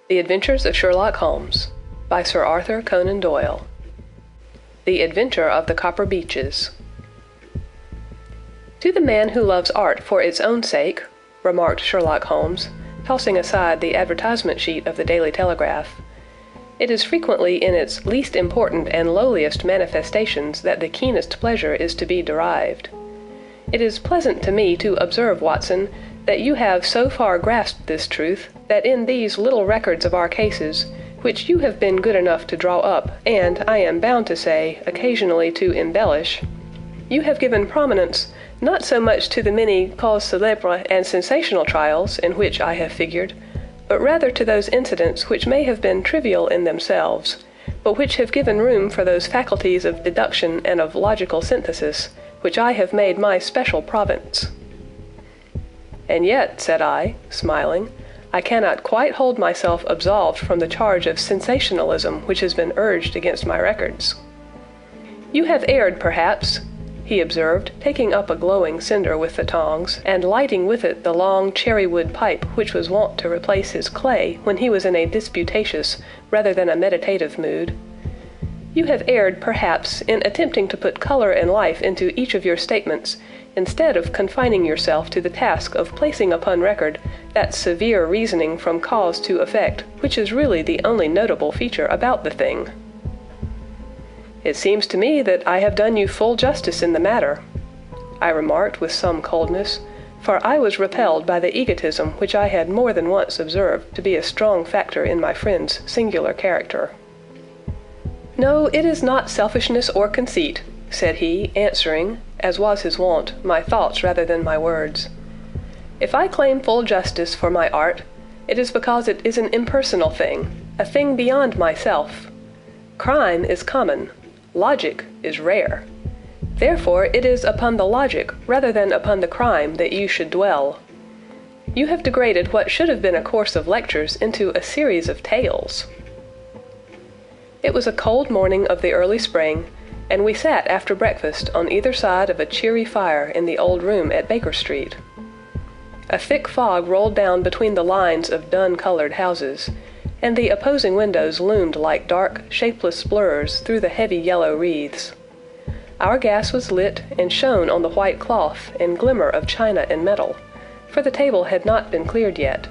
The Adventures of Sherlock Holmes by Sir Arthur Conan Doyle. The Adventure of the Copper Beeches. To the man who loves art for its own sake, remarked Sherlock Holmes, tossing aside the advertisement sheet of the Daily Telegraph, it is frequently in its least important and lowliest manifestations that the keenest pleasure is to be derived. It is pleasant to me to observe, Watson, that you have so far grasped this truth that in these little records of our cases, which you have been good enough to draw up, and, I am bound to say, occasionally to embellish, you have given prominence not so much to the many causes célèbres and sensational trials in which I have figured, but rather to those incidents which may have been trivial in themselves, but which have given room for those faculties of deduction and of logical synthesis, which I have made my special province. And yet, said I, smiling, I cannot quite hold myself absolved from the charge of sensationalism which has been urged against my records. You have erred, perhaps, he observed, taking up a glowing cinder with the tongs, and lighting with it the long cherry-wood pipe which was wont to replace his clay when he was in a disputatious rather than a meditative mood. You have erred, perhaps, in attempting to put color and life into each of your statements, instead of confining yourself to the task of placing upon record that severe reasoning from cause to effect, which is really the only notable feature about the thing. It seems to me that I have done you full justice in the matter, I remarked with some coldness, for I was repelled by the egotism which I had more than once observed to be a strong factor in my friend's singular character. No, it is not selfishness or conceit, said he, answering, as was his wont, my thoughts rather than my words. If I claim full justice for my art, it is because it is an impersonal thing, a thing beyond myself. Crime is common. Logic is rare. Therefore it is upon the logic rather than upon the crime that you should dwell. You have degraded what should have been a course of lectures into a series of tales. It was a cold morning of the early spring, and we sat after breakfast on either side of a cheery fire in the old room at Baker Street. A thick fog rolled down between the lines of dun-colored houses, and the opposing windows loomed like dark, shapeless blurs through the heavy yellow wreaths. Our gas was lit and shone on the white cloth and glimmer of china and metal, for the table had not been cleared yet.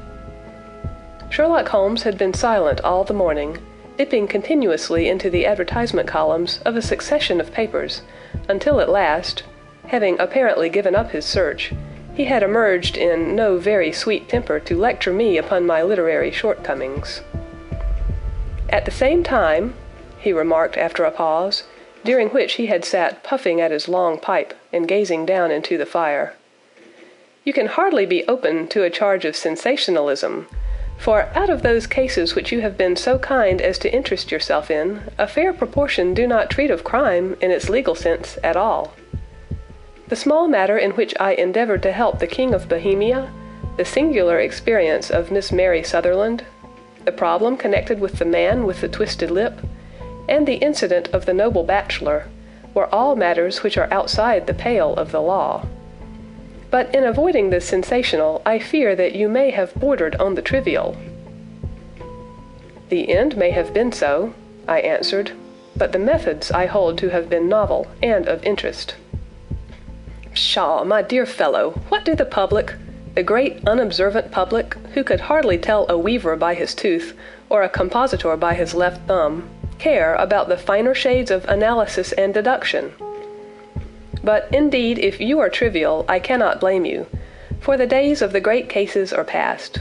Sherlock Holmes had been silent all the morning, dipping continuously into the advertisement columns of a succession of papers, until at last, having apparently given up his search, he had emerged in no very sweet temper to lecture me upon my literary shortcomings. At the same time, he remarked after a pause, during which he had sat puffing at his long pipe and gazing down into the fire, you can hardly be open to a charge of sensationalism, for out of those cases which you have been so kind as to interest yourself in, a fair proportion do not treat of crime in its legal sense at all. The small matter in which I endeavored to help the King of Bohemia, the singular experience of Miss Mary Sutherland, the problem connected with the man with the twisted lip, and the incident of the noble bachelor, were all matters which are outside the pale of the law. But in avoiding the sensational, I fear that you may have bordered on the trivial. The end may have been so, I answered, but the methods I hold to have been novel and of interest. Pshaw, my dear fellow, what do the public, the great unobservant public, who could hardly tell a weaver by his tooth, or a compositor by his left thumb, care about the finer shades of analysis and deduction? But indeed, if you are trivial, I cannot blame you, for the days of the great cases are past.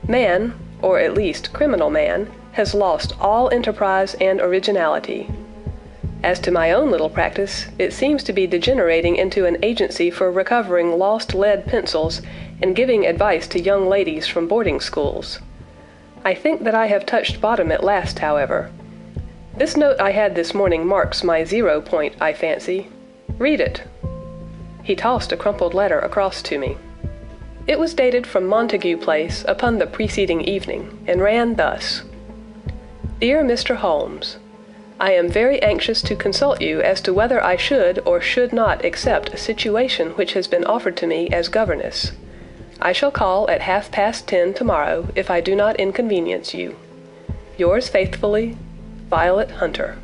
Man, or at least criminal man, has lost all enterprise and originality. As to my own little practice, it seems to be degenerating into an agency for recovering lost lead pencils and giving advice to young ladies from boarding schools. I think that I have touched bottom at last, however. This note I had this morning marks my 0 point, I fancy. Read it." He tossed a crumpled letter across to me. It was dated from Montague Place upon the preceding evening, and ran thus: "Dear Mr. Holmes, I am very anxious to consult you as to whether I should or should not accept a situation which has been offered to me as governess. I shall call at 10:30 tomorrow if I do not inconvenience you. Yours faithfully, Violet Hunter.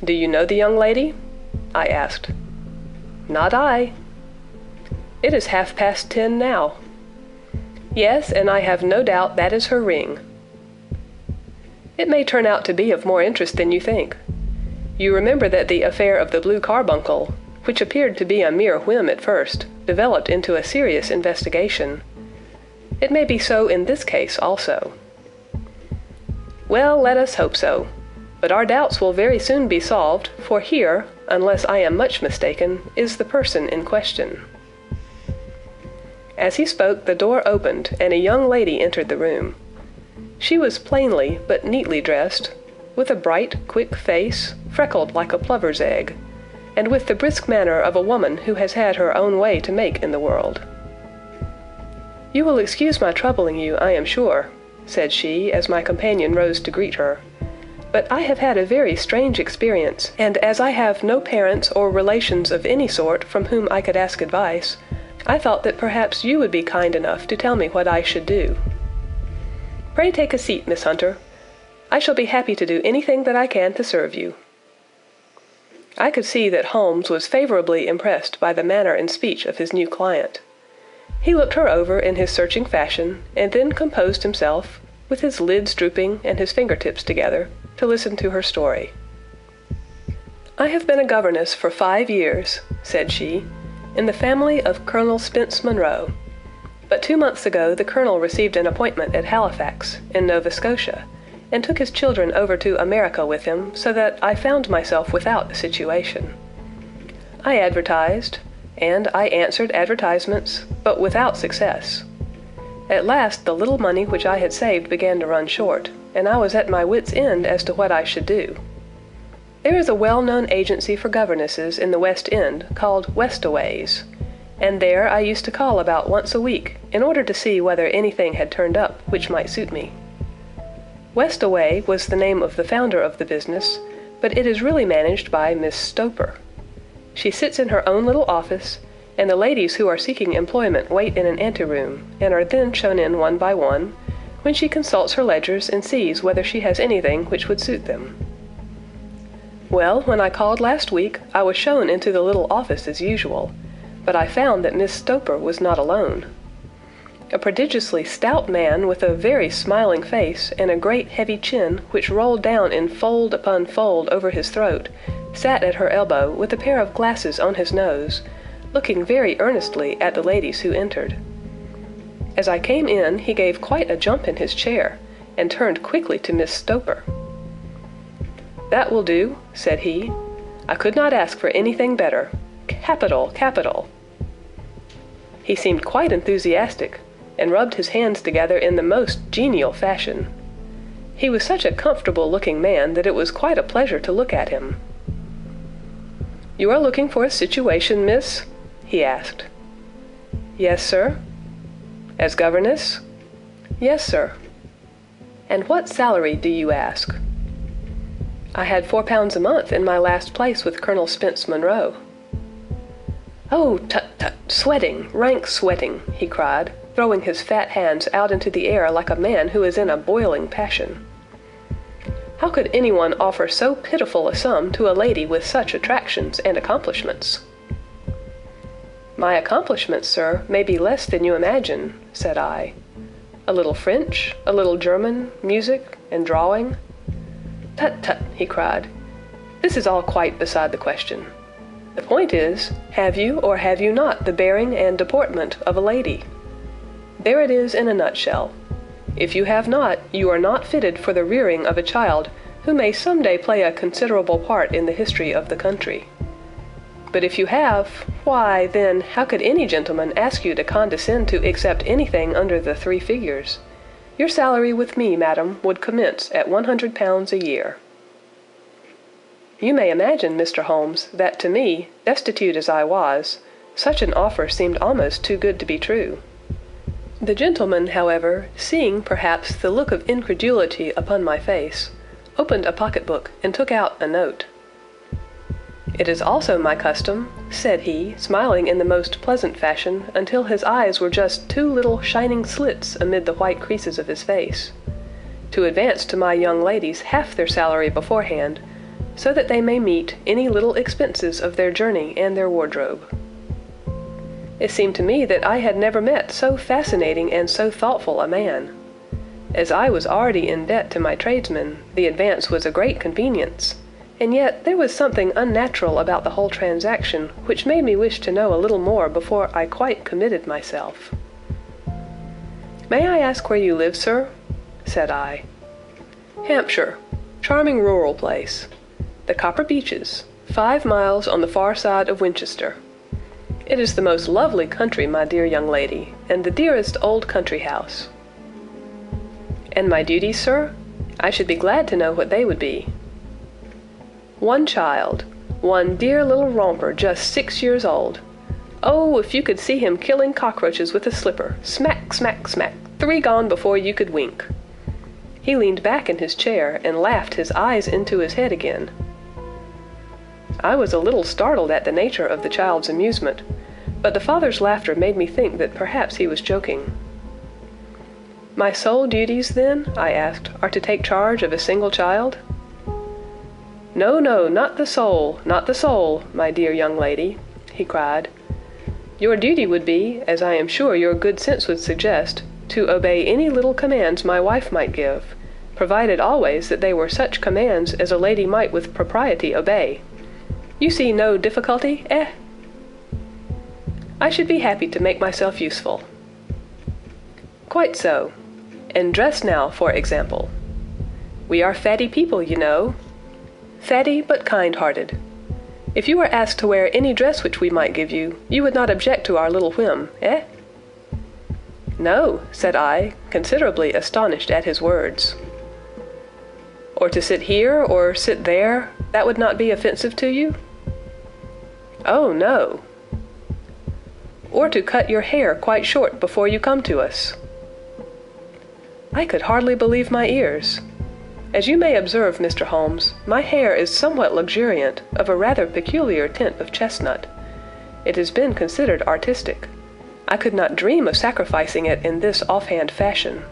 Do you know the young lady? I asked. Not I. It is 10:30 now. Yes, and I have no doubt that is her ring. It may turn out to be of more interest than you think. You remember that the affair of the blue carbuncle, which appeared to be a mere whim at first, developed into a serious investigation. It may be so in this case also. Well, let us hope so. But our doubts will very soon be solved, for here, unless I am much mistaken, is the person in question. As he spoke, the door opened, and a young lady entered the room. She was plainly but neatly dressed, with a bright, quick face, freckled like a plover's egg, and with the brisk manner of a woman who has had her own way to make in the world. "You will excuse my troubling you, I am sure," said she, as my companion rose to greet her, "but I have had a very strange experience, and as I have no parents or relations of any sort from whom I could ask advice, I thought that perhaps you would be kind enough to tell me what I should do. Pray take a seat, Miss Hunter. I shall be happy to do anything that I can to serve you." I could see that Holmes was favorably impressed by the manner and speech of his new client. He looked her over in his searching fashion, and then composed himself, with his lids drooping and his fingertips together, to listen to her story. "I have been a governess for 5 years," said she, "in the family of Colonel Spence Monroe. But 2 months ago the Colonel received an appointment at Halifax, in Nova Scotia, and took his children over to America with him, so that I found myself without a situation. I advertised, and I answered advertisements, but without success. At last the little money which I had saved began to run short, and I was at my wits' end as to what I should do. There is a well-known agency for governesses in the West End called Westaways, and there I used to call about once a week in order to see whether anything had turned up which might suit me. Westaway was the name of the founder of the business, but it is really managed by Miss Stoper. She sits in her own little office, and the ladies who are seeking employment wait in an anteroom, and are then shown in one by one, when she consults her ledgers and sees whether she has anything which would suit them. Well, when I called last week, I was shown into the little office as usual, but I found that Miss Stoper was not alone. A prodigiously stout man with a very smiling face and a great heavy chin which rolled down in fold upon fold over his throat, sat at her elbow with a pair of glasses on his nose, looking very earnestly at the ladies who entered. As I came in, he gave quite a jump in his chair, and turned quickly to Miss Stoper. "That will do," said he. "I could not ask for anything better. Capital, capital." He seemed quite enthusiastic, and rubbed his hands together in the most genial fashion. He was such a comfortable-looking man that it was quite a pleasure to look at him. "You are looking for a situation, miss?" he asked. "Yes, sir." "As governess?" "Yes, sir." "And what salary do you ask?" "I had £4 a month in my last place with Colonel Spence Monroe." "Oh, tut, tut, sweating, rank sweating," he cried, throwing his fat hands out into the air like a man who is in a boiling passion. "How could anyone offer so pitiful a sum to a lady with such attractions and accomplishments?" "My accomplishments, sir, may be less than you imagine," said I. "A little French, a little German, music, and drawing." "Tut, tut," he cried. "This is all quite beside the question. The point is, have you or have you not the bearing and deportment of a lady? There it is in a nutshell. If you have not, you are not fitted for the rearing of a child who may some day play a considerable part in the history of the country. But if you have, why, then, how could any gentleman ask you to condescend to accept anything under the 3 figures? Your salary with me, madam, would commence at £100 a year." You may imagine, Mr. Holmes, that to me, destitute as I was, such an offer seemed almost too good to be true. The gentleman, however, seeing perhaps the look of incredulity upon my face, opened a pocket-book and took out a note. "It is also my custom," said he, smiling in the most pleasant fashion until his eyes were just two little shining slits amid the white creases of his face, "to advance to my young ladies half their salary beforehand, so that they may meet any little expenses of their journey and their wardrobe." It seemed to me that I had never met so fascinating and so thoughtful a man. As I was already in debt to my tradesmen, the advance was a great convenience, and yet there was something unnatural about the whole transaction which made me wish to know a little more before I quite committed myself. "May I ask where you live, sir?" said I. "Hampshire. Charming rural place. The Copper Beeches, 5 miles on the far side of Winchester. It is the most lovely country, my dear young lady, and the dearest old country house." "And my duties, sir? I should be glad to know what they would be." "One child, one dear little romper just 6 years old. Oh, if you could see him killing cockroaches with a slipper, smack, smack, smack, 3 gone before you could wink." He leaned back in his chair and laughed his eyes into his head again. I was a little startled at the nature of the child's amusement, but the father's laughter made me think that perhaps he was joking. "My sole duties, then," I asked, "are to take charge of a single child?" "No, no, not the sole, not the sole, my dear young lady," he cried. "Your duty would be, as I am sure your good sense would suggest, to obey any little commands my wife might give, provided always that they were such commands as a lady might with propriety obey. You see no difficulty, eh?" "I should be happy to make myself useful." "Quite so. And dress now, for example. We are fatty people, you know. Fatty but kind-hearted. If you were asked to wear any dress which we might give you, you would not object to our little whim, eh?" "No," said I, considerably astonished at his words. "Or to sit here, or sit there, that would not be offensive to you?" "Oh, no." "Or to cut your hair quite short before you come to us?" I could hardly believe my ears. As you may observe, Mr. Holmes, my hair is somewhat luxuriant, of a rather peculiar tint of chestnut. It has been considered artistic. I could not dream of sacrificing it in this offhand fashion.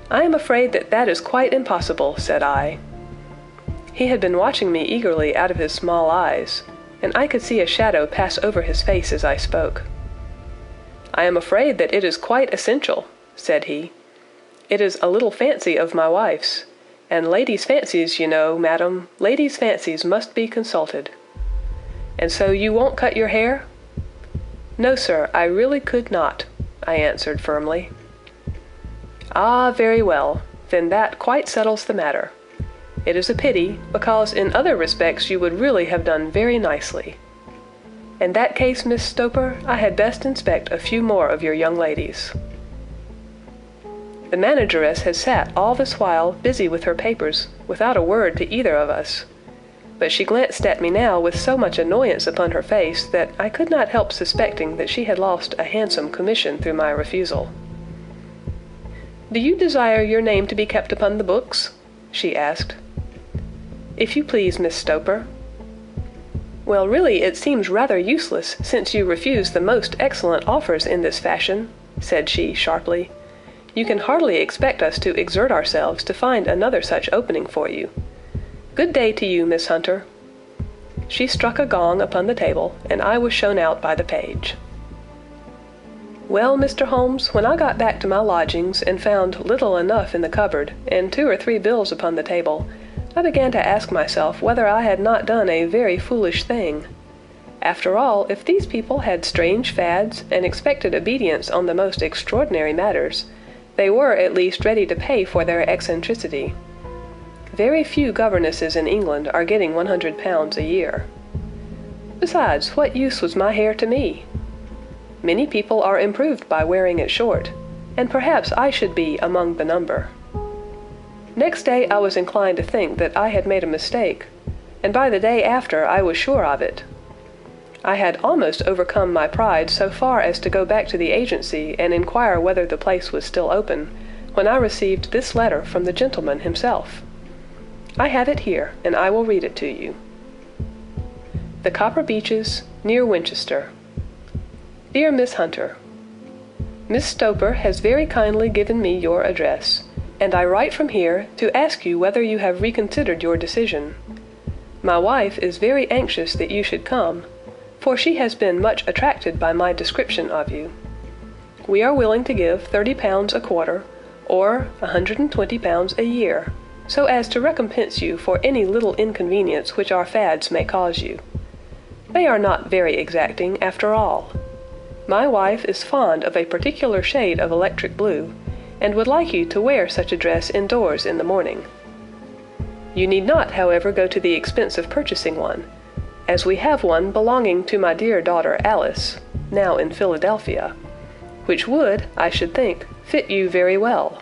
"I am afraid that that is quite impossible," said I. He had been watching me eagerly out of his small eyes, and I could see a shadow pass over his face as I spoke. "I am afraid that it is quite essential," said he. "It is a little fancy of my wife's, and ladies' fancies, you know, madam, ladies' fancies must be consulted. And so you won't cut your hair?" "No, sir, I really could not," I answered firmly. "Ah, very well. Then that quite settles the matter. It is a pity, because in other respects you would really have done very nicely. In that case, Miss Stoper, I had best inspect a few more of your young ladies." The manageress had sat all this while busy with her papers, without a word to either of us. But she glanced at me now with so much annoyance upon her face that I could not help suspecting that she had lost a handsome commission through my refusal. "Do you desire your name to be kept upon the books?" she asked. "If you please, Miss Stoper." "Well, really it seems rather useless, since you refuse the most excellent offers in this fashion," said she sharply. "You can hardly expect us to exert ourselves to find another such opening for you. Good day to you, Miss Hunter." She struck a gong upon the table, and I was shown out by the page. Well, Mr. Holmes, when I got back to my lodgings and found little enough in the cupboard, and 2 or 3 bills upon the table, I began to ask myself whether I had not done a very foolish thing. After all, if these people had strange fads and expected obedience on the most extraordinary matters, they were at least ready to pay for their eccentricity. Very few governesses in England are getting £100 a year. Besides, what use was my hair to me? Many people are improved by wearing it short, and perhaps I should be among the number. Next day I was inclined to think that I had made a mistake, and by the day after I was sure of it. I had almost overcome my pride so far as to go back to the agency and inquire whether the place was still open, when I received this letter from the gentleman himself. I have it here, and I will read it to you. The Copper Beeches, near Winchester. Dear Miss Hunter, Miss Stoper has very kindly given me your address, and I write from here to ask you whether you have reconsidered your decision. My wife is very anxious that you should come, for she has been much attracted by my description of you. We are willing to give £30 a quarter, or £120 a year, so as to recompense you for any little inconvenience which our fads may cause you. They are not very exacting, after all. My wife is fond of a particular shade of electric blue, and would like you to wear such a dress indoors in the morning. You need not, however, go to the expense of purchasing one, as we have one belonging to my dear daughter Alice, now in Philadelphia, which would, I should think, fit you very well.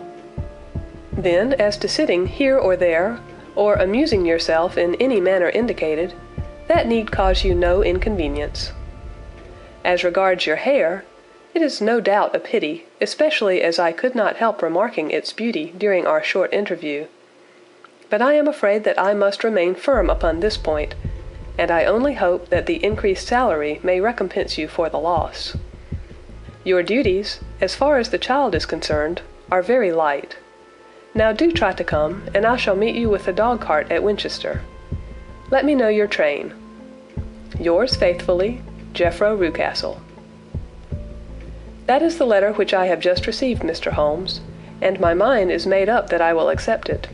Then, as to sitting here or there, or amusing yourself in any manner indicated, that need cause you no inconvenience. As regards your hair, it is no doubt a pity, especially as I could not help remarking its beauty during our short interview. But I am afraid that I must remain firm upon this point, and I only hope that the increased salary may recompense you for the loss. Your duties, as far as the child is concerned, are very light. Now do try to come, and I shall meet you with the dog-cart at Winchester. Let me know your train. Yours faithfully, Jethro Rucastle. That is the letter which I have just received, Mr. Holmes, and my mind is made up that I will accept it.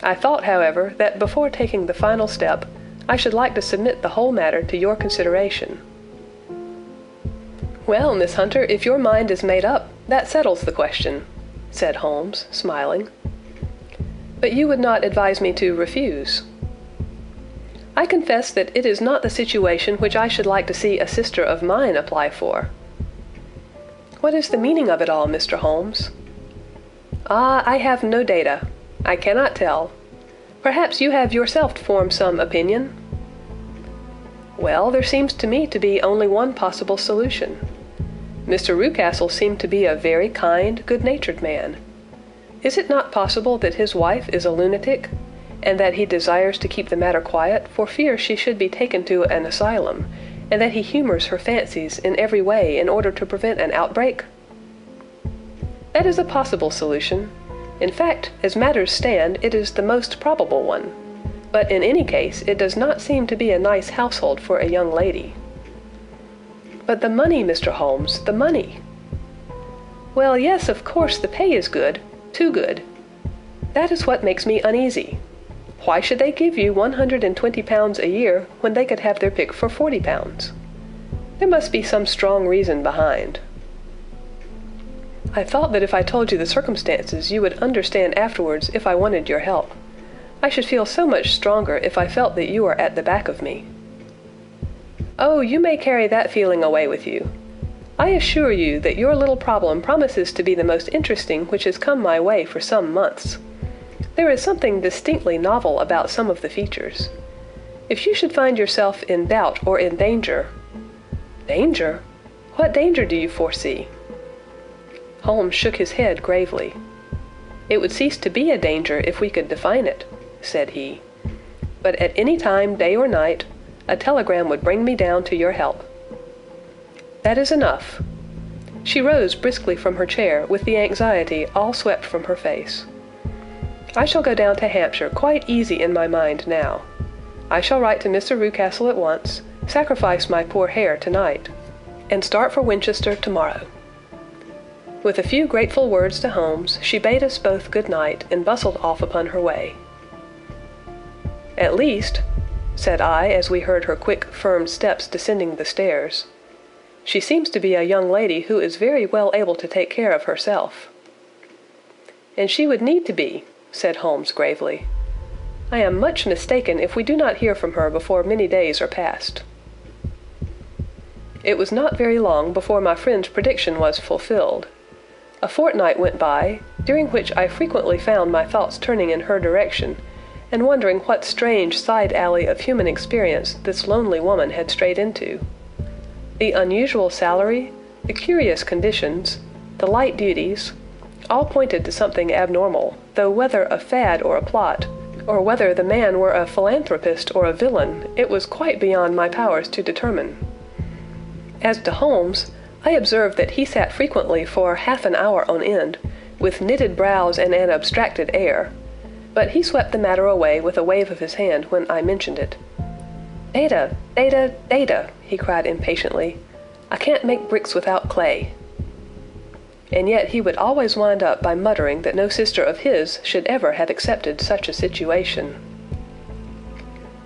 I thought, however, that before taking the final step, I should like to submit the whole matter to your consideration. Well, Miss Hunter, if your mind is made up, that settles the question, said Holmes, smiling. But you would not advise me to refuse. I confess that it is not the situation which I should like to see a sister of mine apply for. What is the meaning of it all, Mr. Holmes? Ah, I have no data. I cannot tell. Perhaps you have yourself formed some opinion? Well, there seems to me to be only one possible solution. Mr. Rucastle seemed to be a very kind, good-natured man. Is it not possible that his wife is a lunatic, and that he desires to keep the matter quiet for fear she should be taken to an asylum, and that he humors her fancies in every way in order to prevent an outbreak? That is a possible solution. In fact, as matters stand, it is the most probable one. But in any case, it does not seem to be a nice household for a young lady. But the money, Mr. Holmes, the money. Well, yes, of course, the pay is good, too good. That is what makes me uneasy. Why should they give you £120 a year when they could have their pick for £40? There must be some strong reason behind. I thought that if I told you the circumstances, you would understand afterwards if I wanted your help. I should feel so much stronger if I felt that you are at the back of me. Oh, you may carry that feeling away with you. I assure you that your little problem promises to be the most interesting which has come my way for some months. There is something distinctly novel about some of the features. If you should find yourself in doubt or in danger— Danger? What danger do you foresee? Holmes shook his head gravely. It would cease to be a danger if we could define it, said he. But at any time, day or night, a telegram would bring me down to your help. That is enough. She rose briskly from her chair with the anxiety all swept from her face. I shall go down to Hampshire quite easy in my mind now. I shall write to Mr. Rucastle at once, sacrifice my poor hair tonight, and start for Winchester tomorrow. With a few grateful words to Holmes, she bade us both good night and bustled off upon her way. At least, said I as we heard her quick, firm steps descending the stairs, she seems to be a young lady who is very well able to take care of herself. And she would need to be, said Holmes gravely. I am much mistaken if we do not hear from her before many days are past. It was not very long before my friend's prediction was fulfilled. A fortnight went by, during which I frequently found my thoughts turning in her direction, and wondering what strange side alley of human experience this lonely woman had strayed into. The unusual salary, the curious conditions, the light duties, all pointed to something abnormal, though whether a fad or a plot, or whether the man were a philanthropist or a villain, it was quite beyond my powers to determine. As to Holmes, I observed that he sat frequently for half an hour on end, with knitted brows and an abstracted air, but he swept the matter away with a wave of his hand when I mentioned it. "Data, data, data," he cried impatiently. "I can't make bricks without clay." And yet he would always wind up by muttering that no sister of his should ever have accepted such a situation.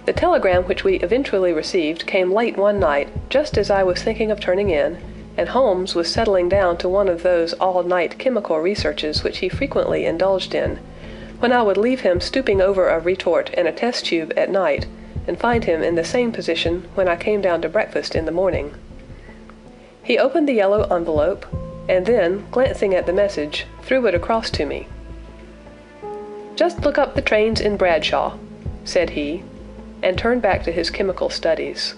The telegram which we eventually received came late one night, just as I was thinking of turning in, and Holmes was settling down to one of those all-night chemical researches which he frequently indulged in, when I would leave him stooping over a retort and a test tube at night, and find him in the same position when I came down to breakfast in the morning. He opened the yellow envelope, and then, glancing at the message, threw it across to me. "Just look up the trains in Bradshaw," said he, and turned back to his chemical studies.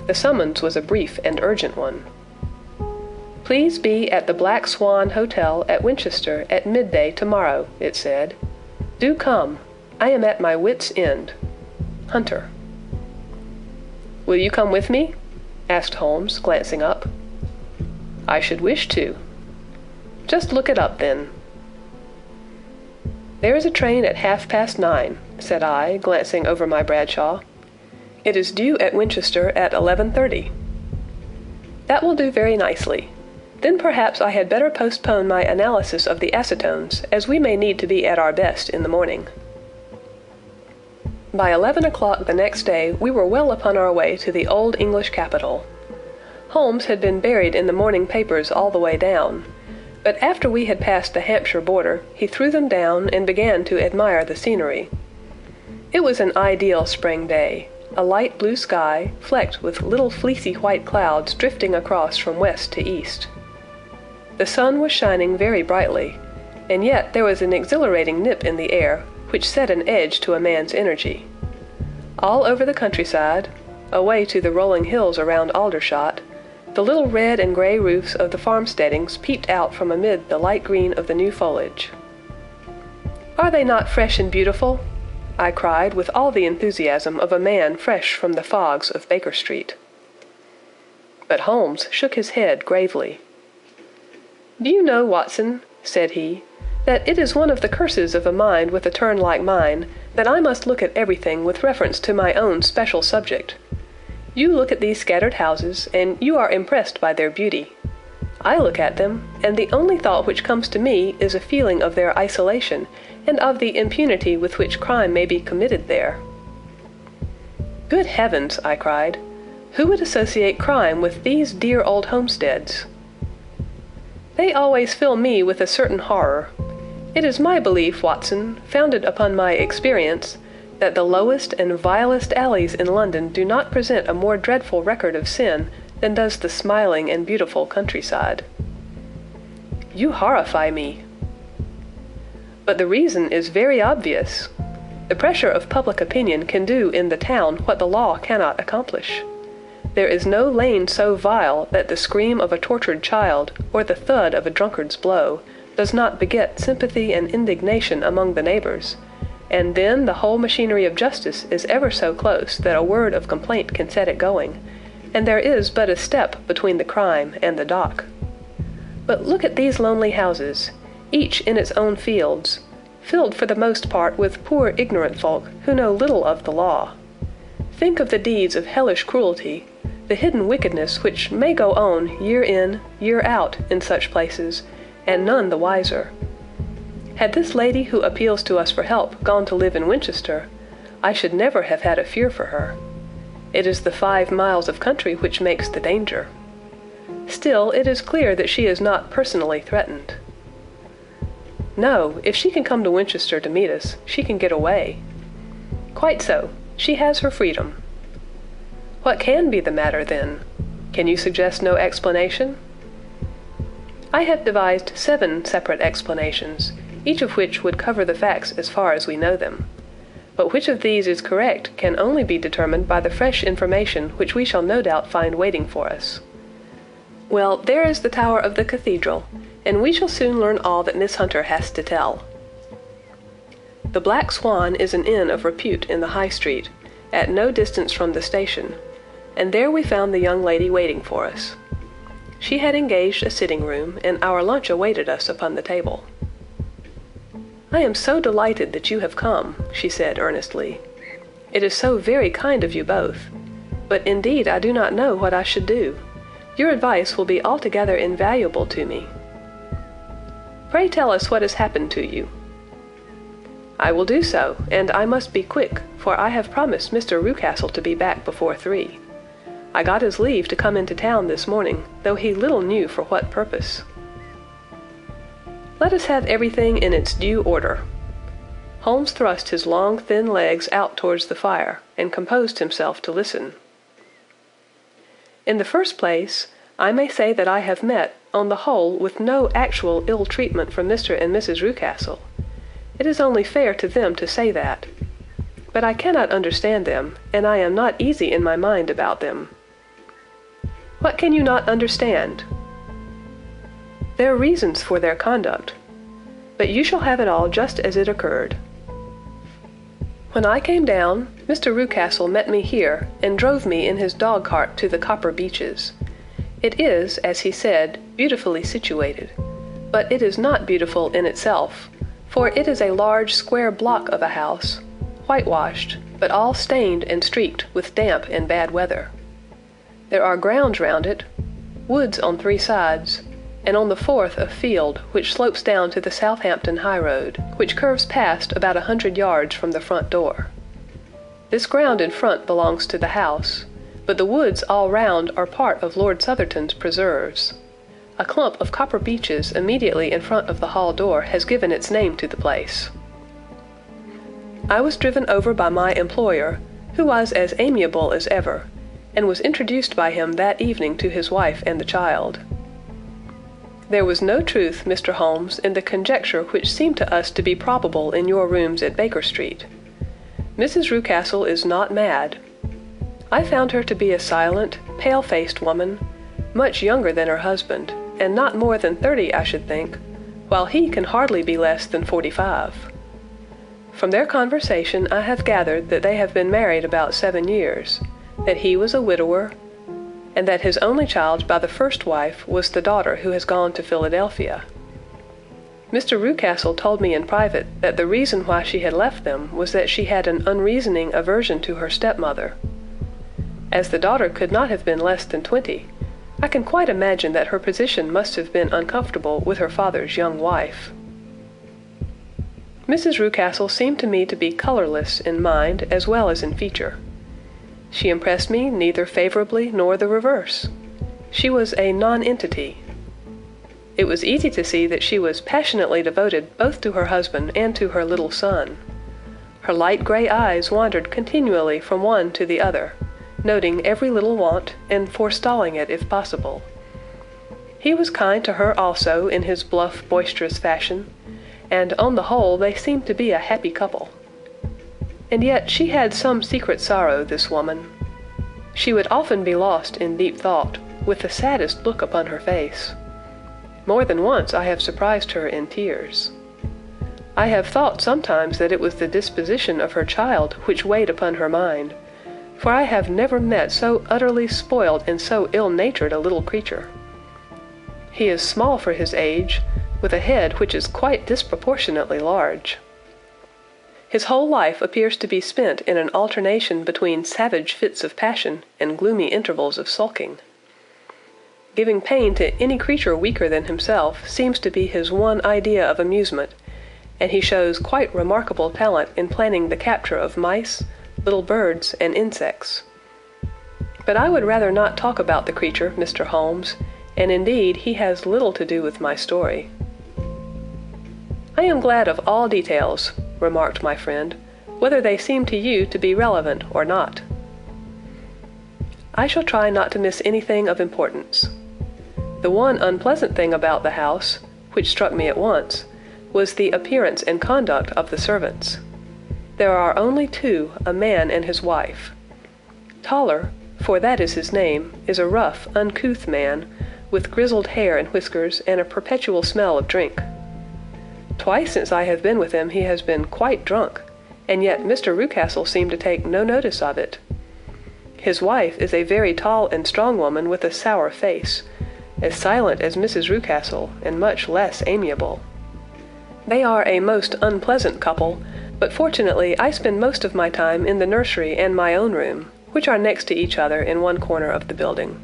The summons was a brief and urgent one. "Please be at the Black Swan Hotel at Winchester at midday tomorrow," it said. "Do come. I am at my wits' end. Hunter." "Will you come with me?" asked Holmes, glancing up. "I should wish to." "Just look it up, then." "There is a train at 9:30, said I, glancing over my Bradshaw. "It is due at Winchester at 11:30. "That will do very nicely. Then perhaps I had better postpone my analysis of the acetones, as we may need to be at our best in the morning." By 11 o'clock the next day we were well upon our way to the old English capital. Holmes had been buried in the morning papers all the way down, but after we had passed the Hampshire border, he threw them down and began to admire the scenery. It was an ideal spring day, a light blue sky, flecked with little fleecy white clouds drifting across from west to east. The sun was shining very brightly, and yet there was an exhilarating nip in the air, which set an edge to a man's energy. All over the countryside, away to the rolling hills around Aldershot, the little red and gray roofs of the farmsteadings peeped out from amid the light green of the new foliage. "Are they not fresh and beautiful?" I cried with all the enthusiasm of a man fresh from the fogs of Baker Street. But Holmes shook his head gravely. "Do you know, Watson," said he, "that it is one of the curses of a mind with a turn like mine, that I must look at everything with reference to my own special subject. You look at these scattered houses, and you are impressed by their beauty. I look at them, and the only thought which comes to me is a feeling of their isolation, and of the impunity with which crime may be committed there." "Good heavens!" I cried. "Who would associate crime with these dear old homesteads?" "They always fill me with a certain horror. It is my belief, Watson, founded upon my experience, that the lowest and vilest alleys in London do not present a more dreadful record of sin than does the smiling and beautiful countryside." "You horrify me." "But the reason is very obvious. The pressure of public opinion can do in the town what the law cannot accomplish. There is no lane so vile that the scream of a tortured child, or the thud of a drunkard's blow, does not beget sympathy and indignation among the neighbors, and then the whole machinery of justice is ever so close that a word of complaint can set it going, and there is but a step between the crime and the dock. But look at these lonely houses, each in its own fields, filled for the most part with poor ignorant folk who know little of the law. Think of the deeds of hellish cruelty, the hidden wickedness which may go on year in, year out in such places, and none the wiser. Had this lady who appeals to us for help gone to live in Winchester, I should never have had a fear for her. It is the 5 miles of country which makes the danger. Still, it is clear that she is not personally threatened. No, if she can come to Winchester to meet us, she can get away. Quite so. She has her freedom. What can be the matter, then? Can you suggest no explanation? I have devised 7 separate explanations, each of which would cover the facts as far as we know them. But which of these is correct can only be determined by the fresh information which we shall no doubt find waiting for us. Well, there is the tower of the cathedral, and we shall soon learn all that Miss Hunter has to tell. The Black Swan is an inn of repute in the High Street, at no distance from the station, and there we found the young lady waiting for us. She had engaged a sitting room, and our lunch awaited us upon the table. "I am so delighted that you have come," she said earnestly. "It is so very kind of you both, but indeed I do not know what I should do. Your advice will be altogether invaluable to me. Pray tell us what has happened to you." "I will do so, and I must be quick, for I have promised Mr. Rucastle to be back before 3. I got his leave to come into town this morning, though he little knew for what purpose." "Let us have everything in its due order." Holmes thrust his long, thin legs out towards the fire, and composed himself to listen. "In the first place, I may say that I have met, on the whole, with no actual ill treatment from Mr. and Mrs. Rucastle. It is only fair to them to say that. But I cannot understand them, and I am not easy in my mind about them." "What can you not understand?" "Their reasons for their conduct. But you shall have it all just as it occurred. When I came down, Mr. Rucastle met me here, and drove me in his dog-cart to the Copper Beeches. It is, as he said, beautifully situated, but it is not beautiful in itself, for it is a large square block of a house, whitewashed, but all stained and streaked with damp and bad weather. There are grounds round it, woods on 3 sides, and on the 4th a field which slopes down to the Southampton highroad, which curves past about 100 yards from the front door. This ground in front belongs to the house, but the woods all round are part of Lord Southerton's preserves. A clump of copper beeches immediately in front of the hall door has given its name to the place. I was driven over by my employer, who was as amiable as ever, and was introduced by him that evening to his wife and the child. There was no truth, Mr. Holmes, in the conjecture which seemed to us to be probable in your rooms at Baker Street. Mrs. Rucastle is not mad. I found her to be a silent, pale-faced woman, much younger than her husband, and not more than 30, I should think, while he can hardly be less than 45. From their conversation I have gathered that they have been married about 7 years, that he was a widower, and that his only child by the first wife was the daughter who has gone to Philadelphia. Mr. Rucastle told me in private that the reason why she had left them was that she had an unreasoning aversion to her stepmother. As the daughter could not have been less than 20, I can quite imagine that her position must have been uncomfortable with her father's young wife. Mrs. Rucastle seemed to me to be colorless in mind as well as in feature. She impressed me neither favorably nor the reverse. She was a nonentity. It was easy to see that she was passionately devoted both to her husband and to her little son. Her light gray eyes wandered continually from one to the other, noting every little want and forestalling it if possible. He was kind to her also in his bluff, boisterous fashion, and on the whole they seemed to be a happy couple. And yet she had some secret sorrow, this woman. She would often be lost in deep thought, with the saddest look upon her face. More than once I have surprised her in tears. I have thought sometimes that it was the disposition of her child which weighed upon her mind, for I have never met so utterly spoiled and so ill-natured a little creature. He is small for his age, with a head which is quite disproportionately large. His whole life appears to be spent in an alternation between savage fits of passion and gloomy intervals of sulking. Giving pain to any creature weaker than himself seems to be his one idea of amusement, and he shows quite remarkable talent in planning the capture of mice, little birds, and insects. But I would rather not talk about the creature, Mr. Holmes, and indeed he has little to do with my story. "I am glad of all details," remarked my friend, "whether they seem to you to be relevant or not." "I shall try not to miss anything of importance. The one unpleasant thing about the house, which struck me at once, was the appearance and conduct of the servants. There are only 2, a man and his wife. Toller, for that is his name, is a rough, uncouth man, with grizzled hair and whiskers and a perpetual smell of drink. Twice since I have been with him he has been quite drunk, and yet Mr. Rucastle seemed to take no notice of it. His wife is a very tall and strong woman with a sour face, as silent as Mrs. Rucastle, and much less amiable. They are a most unpleasant couple, but fortunately I spend most of my time in the nursery and my own room, which are next to each other in one corner of the building.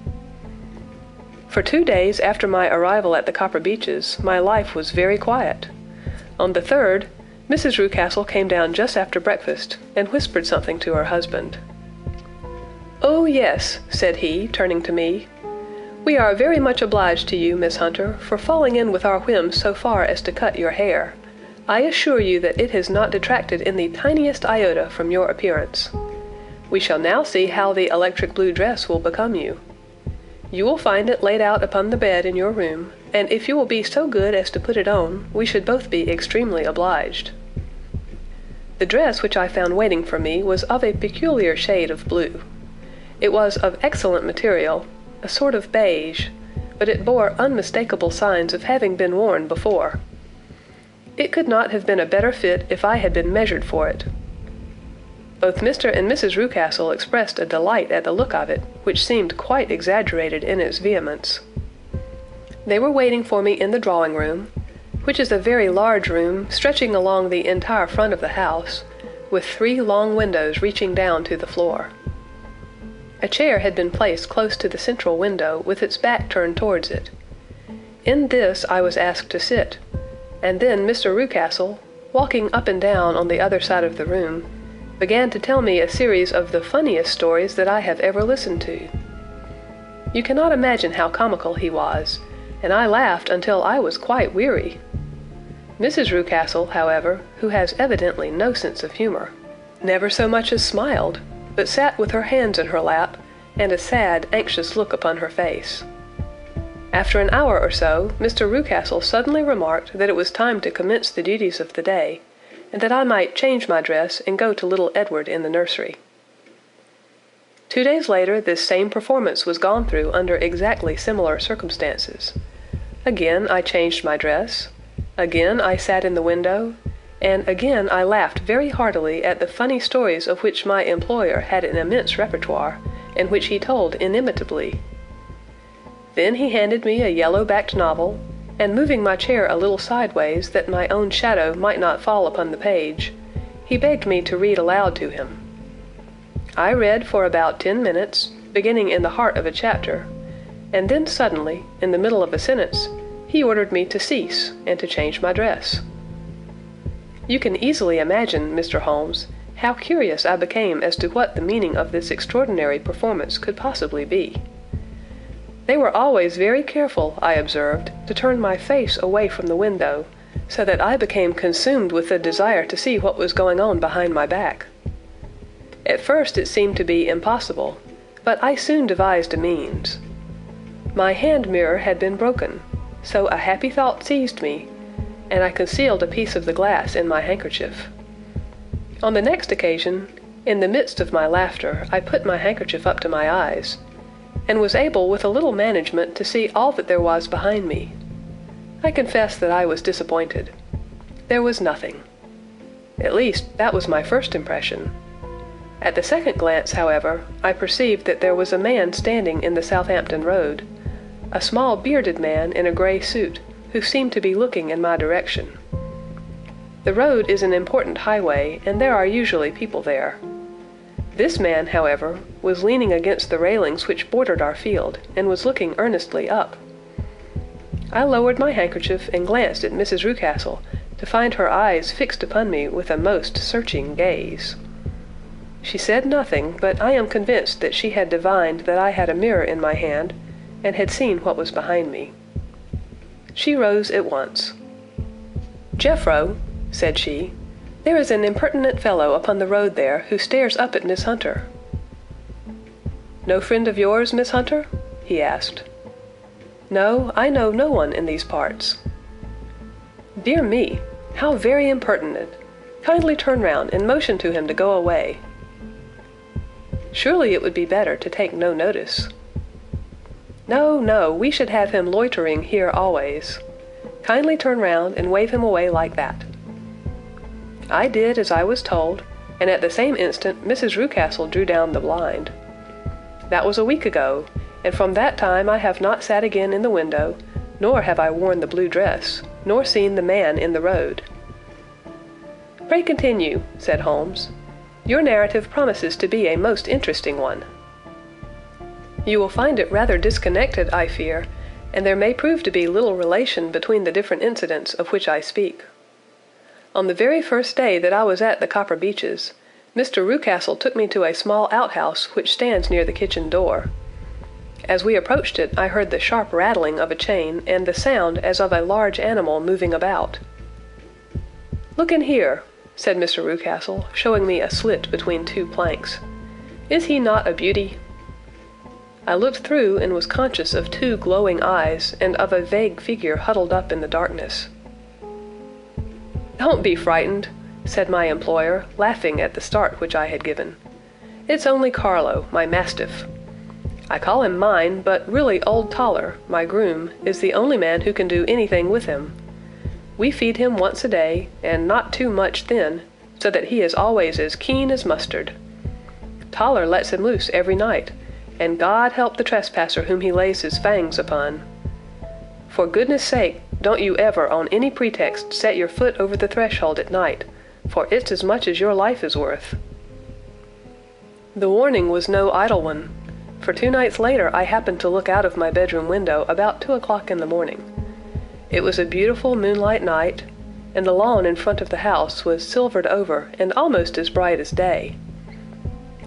For 2 days after my arrival at the Copper Beeches, my life was very quiet. On the third, Mrs. Rucastle came down just after breakfast and whispered something to her husband. "Oh, yes," said he, turning to me. "We are very much obliged to you, Miss Hunter, for falling in with our whims so far as to cut your hair. I assure you that it has not detracted in the tiniest iota from your appearance. We shall now see how the electric blue dress will become you. You will find it laid out upon the bed in your room, and if you will be so good as to put it on, we should both be extremely obliged." The dress which I found waiting for me was of a peculiar shade of blue. It was of excellent material, a sort of beige, but it bore unmistakable signs of having been worn before. It could not have been a better fit if I had been measured for it. Both Mr. and Mrs. Rucastle expressed a delight at the look of it, which seemed quite exaggerated in its vehemence. They were waiting for me in the drawing room, which is a very large room stretching along the entire front of the house, with 3 long windows reaching down to the floor. A chair had been placed close to the central window with its back turned towards it. In this I was asked to sit, and then Mr. Rucastle, walking up and down on the other side of the room, began to tell me a series of the funniest stories that I have ever listened to. You cannot imagine how comical he was, and I laughed until I was quite weary. Mrs. Rucastle, however, who has evidently no sense of humor, never so much as smiled, but sat with her hands in her lap, and a sad, anxious look upon her face. After an hour or so, Mr. Rucastle suddenly remarked that it was time to commence the duties of the day, and that I might change my dress and go to little Edward in the nursery. 2 days later, this same performance was gone through under exactly similar circumstances. Again I changed my dress, again I sat in the window, and again I laughed very heartily at the funny stories of which my employer had an immense repertoire, and which he told inimitably. Then he handed me a yellow-backed novel, and moving my chair a little sideways that my own shadow might not fall upon the page, he begged me to read aloud to him. I read for about 10 minutes, beginning in the heart of a chapter, and then suddenly, in the middle of a sentence, he ordered me to cease and to change my dress. You can easily imagine, Mr. Holmes, how curious I became as to what the meaning of this extraordinary performance could possibly be. They were always very careful, I observed, to turn my face away from the window, so that I became consumed with the desire to see what was going on behind my back. At first it seemed to be impossible, but I soon devised a means. My hand mirror had been broken, so a happy thought seized me, and I concealed a piece of the glass in my handkerchief. On the next occasion, in the midst of my laughter, I put my handkerchief up to my eyes, and was able with a little management to see all that there was behind me. I confess that I was disappointed. There was nothing. At least, that was my first impression. At the second glance, however, I perceived that there was a man standing in the Southampton Road, a small bearded man in a grey suit, who seemed to be looking in my direction. The road is an important highway, and there are usually people there. This man, however, was leaning against the railings which bordered our field, and was looking earnestly up. I lowered my handkerchief and glanced at Mrs. Rucastle, to find her eyes fixed upon me with a most searching gaze. She said nothing, but I am convinced that she had divined that I had a mirror in my hand, and had seen what was behind me. She rose at once. "Jeffro," said she, "there is an impertinent fellow upon the road there who stares up at Miss Hunter." "No friend of yours, Miss Hunter?" he asked. "No, I know no one in these parts." "Dear me, how very impertinent! Kindly turn round and motion to him to go away." "Surely it would be better to take no notice." "No, no, we should have him loitering here always. Kindly turn round and wave him away like that." I did as I was told, and at the same instant Mrs. Rucastle drew down the blind. That was a week ago, and from that time I have not sat again in the window, nor have I worn the blue dress, nor seen the man in the road. "Pray continue," said Holmes. "Your narrative promises to be a most interesting one." "You will find it rather disconnected, I fear, and there may prove to be little relation between the different incidents of which I speak. On the very first day that I was at the Copper Beeches, Mr. Rucastle took me to a small outhouse which stands near the kitchen door. As we approached it, I heard the sharp rattling of a chain and the sound as of a large animal moving about. "Look in here," said Mr. Rucastle, showing me a slit between two planks. "Is he not a beauty?" I looked through and was conscious of two glowing eyes and of a vague figure huddled up in the darkness. "Don't be frightened," said my employer, laughing at the start which I had given. "It's only Carlo, my mastiff. I call him mine, but really old Toller, my groom, is the only man who can do anything with him. We feed him once a day, and not too much then, so that he is always as keen as mustard. Toller lets him loose every night, and God help the trespasser whom he lays his fangs upon. For goodness' sake, don't you ever on any pretext set your foot over the threshold at night, for it's as much as your life is worth." The warning was no idle one, for 2 nights later I happened to look out of my bedroom window about 2 o'clock in the morning. It was a beautiful moonlight night, and the lawn in front of the house was silvered over and almost as bright as day.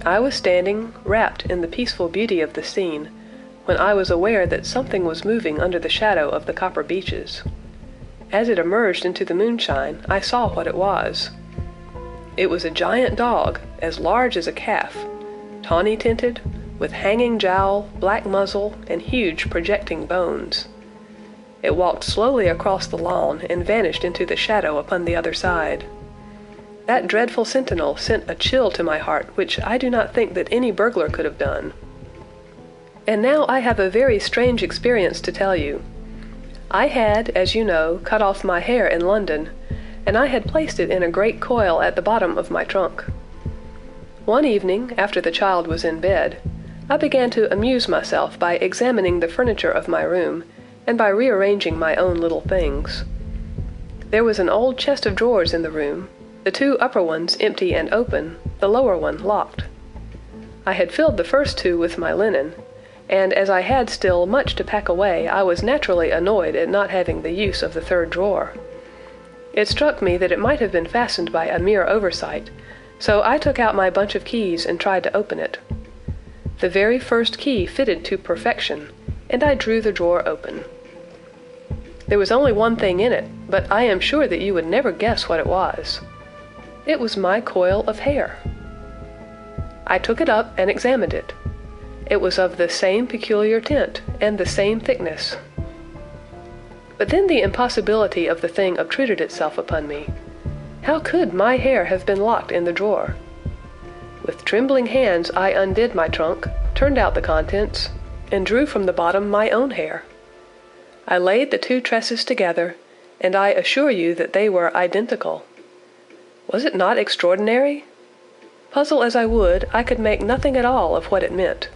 I was standing, wrapped in the peaceful beauty of the scene, when I was aware that something was moving under the shadow of the Copper Beeches. As it emerged into the moonshine, I saw what it was. It was a giant dog, as large as a calf, tawny tinted, with hanging jowl, black muzzle, and huge projecting bones. It walked slowly across the lawn and vanished into the shadow upon the other side. That dreadful sentinel sent a chill to my heart which I do not think that any burglar could have done. And now I have a very strange experience to tell you. I had, as you know, cut off my hair in London, and I had placed it in a great coil at the bottom of my trunk. One evening, after the child was in bed, I began to amuse myself by examining the furniture of my room, and by rearranging my own little things. There was an old chest of drawers in the room, the 2 upper ones empty and open, the lower one locked. I had filled the first 2 with my linen, and as I had still much to pack away, I was naturally annoyed at not having the use of the 3rd drawer. It struck me that it might have been fastened by a mere oversight, so I took out my bunch of keys and tried to open it. The very first key fitted to perfection, and I drew the drawer open. There was only one thing in it, but I am sure that you would never guess what it was. It was my coil of hair. I took it up and examined it. It was of the same peculiar tint and the same thickness. But then the impossibility of the thing obtruded itself upon me. How could my hair have been locked in the drawer? With trembling hands I undid my trunk, turned out the contents, and drew from the bottom my own hair. I laid the 2 tresses together, and I assure you that they were identical. Was it not extraordinary? Puzzle as I would, I could make nothing at all of what it meant.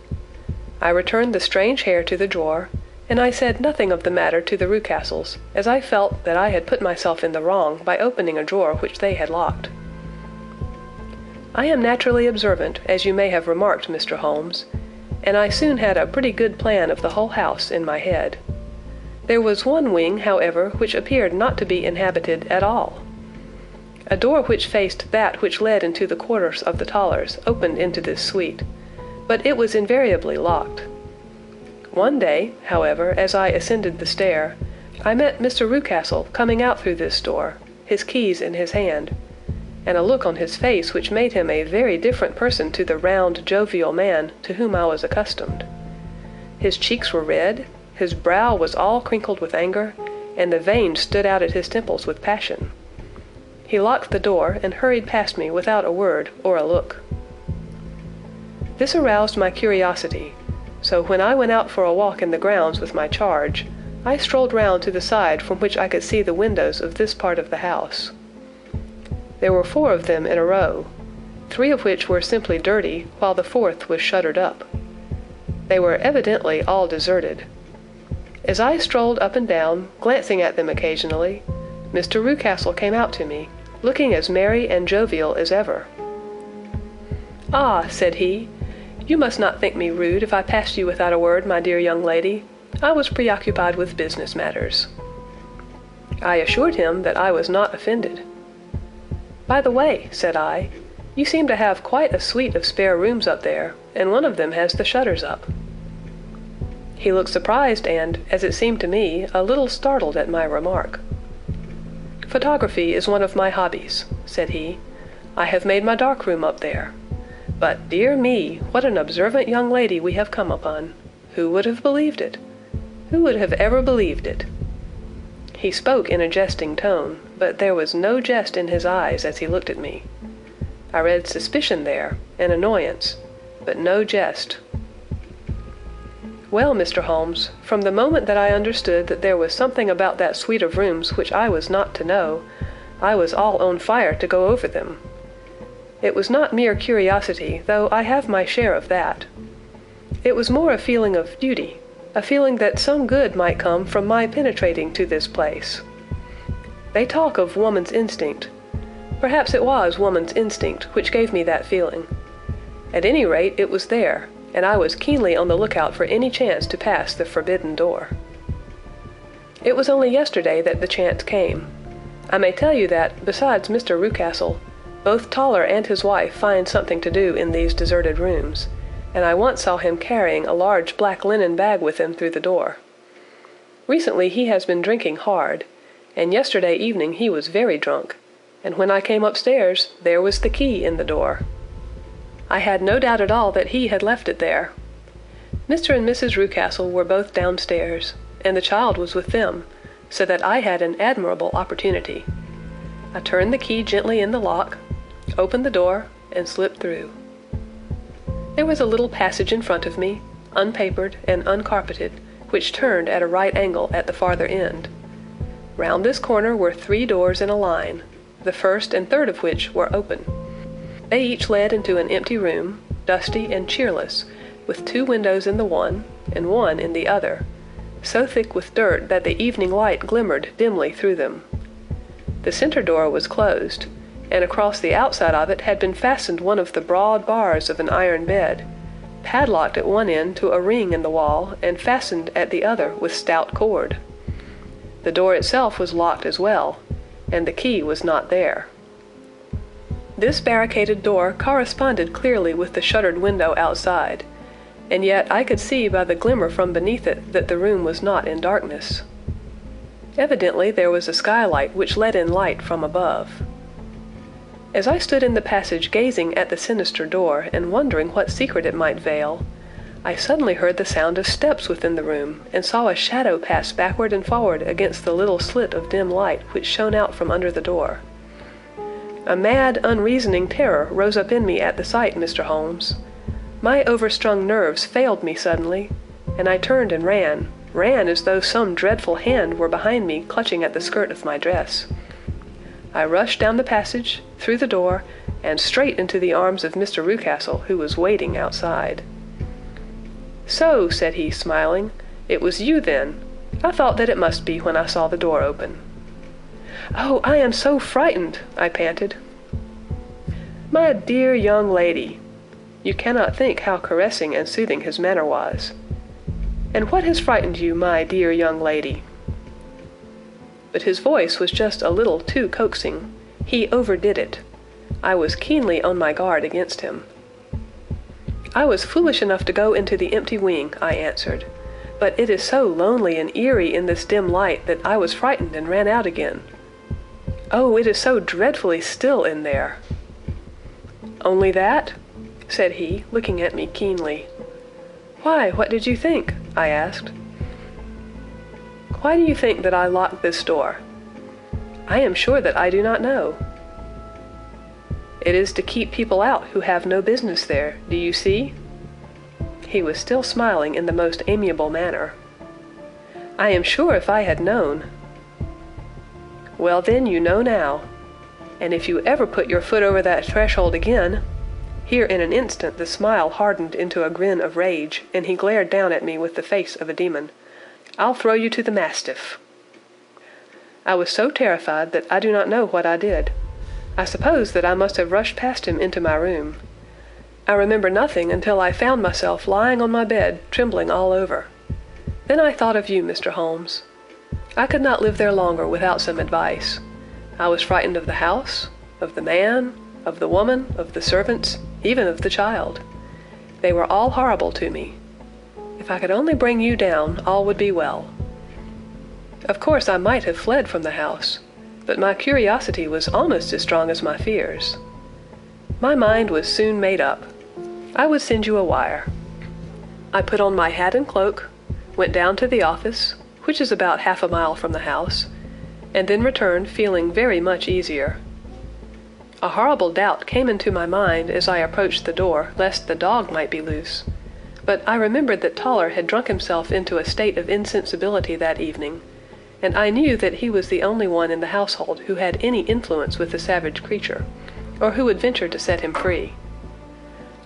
I returned the strange hair to the drawer, and I said nothing of the matter to the Rucastles, as I felt that I had put myself in the wrong by opening a drawer which they had locked. I am naturally observant, as you may have remarked, Mr. Holmes, and I soon had a pretty good plan of the whole house in my head. There was one wing, however, which appeared not to be inhabited at all. A door which faced that which led into the quarters of the Tollers opened into this suite, but it was invariably locked. One day, however, as I ascended the stair, I met Mr. Rucastle coming out through this door, his keys in his hand, and a look on his face which made him a very different person to the round, jovial man to whom I was accustomed. His cheeks were red, his brow was all crinkled with anger, and the veins stood out at his temples with passion. He locked the door and hurried past me without a word or a look. This aroused my curiosity, so when I went out for a walk in the grounds with my charge, I strolled round to the side from which I could see the windows of this part of the house. There were 4 of them in a row, 3 of which were simply dirty, while the 4th was shuttered up. They were evidently all deserted. As I strolled up and down, glancing at them occasionally, Mr. Rucastle came out to me, looking as merry and jovial as ever. "Ah," said he, "you must not think me rude if I passed you without a word, my dear young lady. I was preoccupied with business matters." I assured him that I was not offended. "By the way," said I, "you seem to have quite a suite of spare rooms up there, and one of them has the shutters up." He looked surprised and, as it seemed to me, a little startled at my remark. "Photography is one of my hobbies," said he. "I have made my dark room up there. But, dear me, what an observant young lady we have come upon. Who would have believed it? Who would have ever believed it?" He spoke in a jesting tone, but there was no jest in his eyes as he looked at me. I read suspicion there, and annoyance, but no jest. "Well, Mr. Holmes, from the moment that I understood that there was something about that suite of rooms which I was not to know, I was all on fire to go over them. It was not mere curiosity, though I have my share of that. It was more a feeling of duty, a feeling that some good might come from my penetrating to this place. They talk of woman's instinct. Perhaps it was woman's instinct which gave me that feeling. At any rate, it was there, and I was keenly on the lookout for any chance to pass the forbidden door. It was only yesterday that the chance came. I may tell you that, besides Mr. Rucastle, both Toller and his wife find something to do in these deserted rooms, and I once saw him carrying a large black linen bag with him through the door. Recently he has been drinking hard, and yesterday evening he was very drunk, and when I came upstairs there was the key in the door. I had no doubt at all that he had left it there. Mr. and Mrs. Rucastle were both downstairs, and the child was with them, so that I had an admirable opportunity. I turned the key gently in the lock, opened the door, and slipped through. There was a little passage in front of me, unpapered and uncarpeted, which turned at a right angle at the farther end. Round this corner were 3 doors in a line, the first and third of which were open. They each led into an empty room, dusty and cheerless, with 2 windows in the one and one in the other, so thick with dirt that the evening light glimmered dimly through them. The center door was closed, and across the outside of it had been fastened one of the broad bars of an iron bed, padlocked at one end to a ring in the wall and fastened at the other with stout cord. The door itself was locked as well, and the key was not there. This barricaded door corresponded clearly with the shuttered window outside, and yet I could see by the glimmer from beneath it that the room was not in darkness. Evidently there was a skylight which let in light from above. As I stood in the passage gazing at the sinister door and wondering what secret it might veil, I suddenly heard the sound of steps within the room and saw a shadow pass backward and forward against the little slit of dim light which shone out from under the door. A mad, unreasoning terror rose up in me at the sight, Mr. Holmes. My overstrung nerves failed me suddenly, and I turned and ran as though some dreadful hand were behind me clutching at the skirt of my dress. I rushed down the passage, through the door, and straight into the arms of Mr. Rucastle, who was waiting outside. "So," said he, smiling, "it was you then. I thought that it must be when I saw the door open." "Oh, I am so frightened," I panted. "My dear young lady," you cannot think how caressing and soothing his manner was. "And what has frightened you, my dear young lady?" But his voice was just a little too coaxing. He overdid it. I was keenly on my guard against him. "I was foolish enough to go into the empty wing," I answered, "but it is so lonely and eerie in this dim light that I was frightened and ran out again. Oh, it is so dreadfully still in there." "Only that?" said he, looking at me keenly. "Why, what did you think?" I asked. "Why do you think that I locked this door?" "I am sure that I do not know." "It is to keep people out who have no business there, do you see?" He was still smiling in the most amiable manner. I am sure if I had known. Well, then you know now. And if you ever put your foot over that threshold again—" Here in an instant the smile hardened into a grin of rage, and he glared down at me with the face of a demon. "I'll throw you to the mastiff." I was so terrified that I do not know what I did. I suppose that I must have rushed past him into my room. I remember nothing until I found myself lying on my bed, trembling all over. Then I thought of you, Mr. Holmes. I could not live there longer without some advice. I was frightened of the house, of the man, of the woman, of the servants, even of the child. They were all horrible to me. If I could only bring you down, all would be well. Of course I might have fled from the house, but my curiosity was almost as strong as my fears. My mind was soon made up. I would send you a wire. I put on my hat and cloak, went down to the office, which is about half a mile from the house, and then returned feeling very much easier. A horrible doubt came into my mind as I approached the door lest the dog might be loose, but I remembered that Toller had drunk himself into a state of insensibility that evening, and I knew that he was the only one in the household who had any influence with the savage creature, or who would venture to set him free.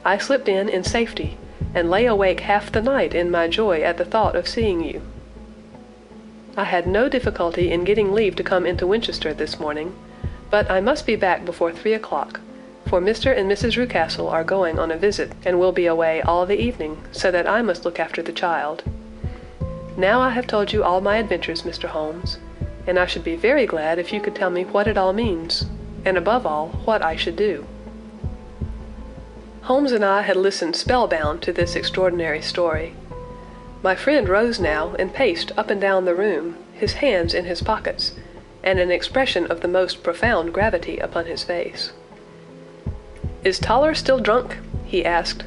I slipped in safety, and lay awake half the night in my joy at the thought of seeing you. I had no difficulty in getting leave to come into Winchester this morning, but I must be back before 3 o'clock, for Mr. and Mrs. Rucastle are going on a visit and will be away all the evening, so that I must look after the child. Now I have told you all my adventures, Mr. Holmes, and I should be very glad if you could tell me what it all means, and above all, what I should do." Holmes and I had listened spellbound to this extraordinary story. My friend rose now and paced up and down the room, his hands in his pockets, and an expression of the most profound gravity upon his face. "Is Toller still drunk?" he asked.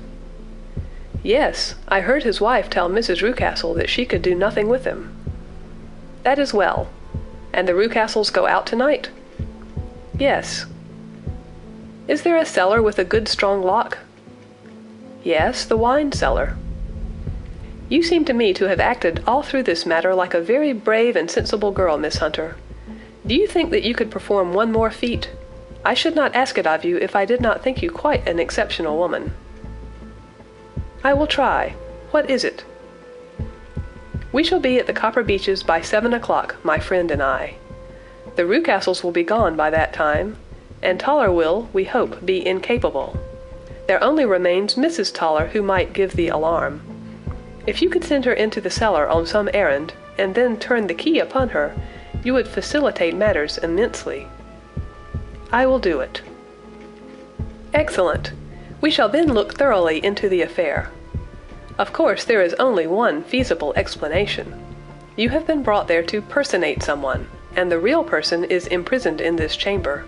"Yes, I heard his wife tell Mrs. Rucastle that she could do nothing with him." "That is well. And the Rucastles go out tonight?" "Yes." "Is there a cellar with a good strong lock?" "Yes, the wine cellar." "You seem to me to have acted all through this matter like a very brave and sensible girl, Miss Hunter. Do you think that you could perform one more feat? I should not ask it of you if I did not think you quite an exceptional woman." "I will try. What is it?" "We shall be at the Copper Beeches by 7 o'clock, my friend and I. The Rucastles will be gone by that time, and Toller will, we hope, be incapable. There only remains Mrs. Toller, who might give the alarm. If you could send her into the cellar on some errand, and then turn the key upon her, you would facilitate matters immensely." "I will do it." "Excellent. We shall then look thoroughly into the affair. Of course there is only one feasible explanation. You have been brought there to personate someone, and the real person is imprisoned in this chamber.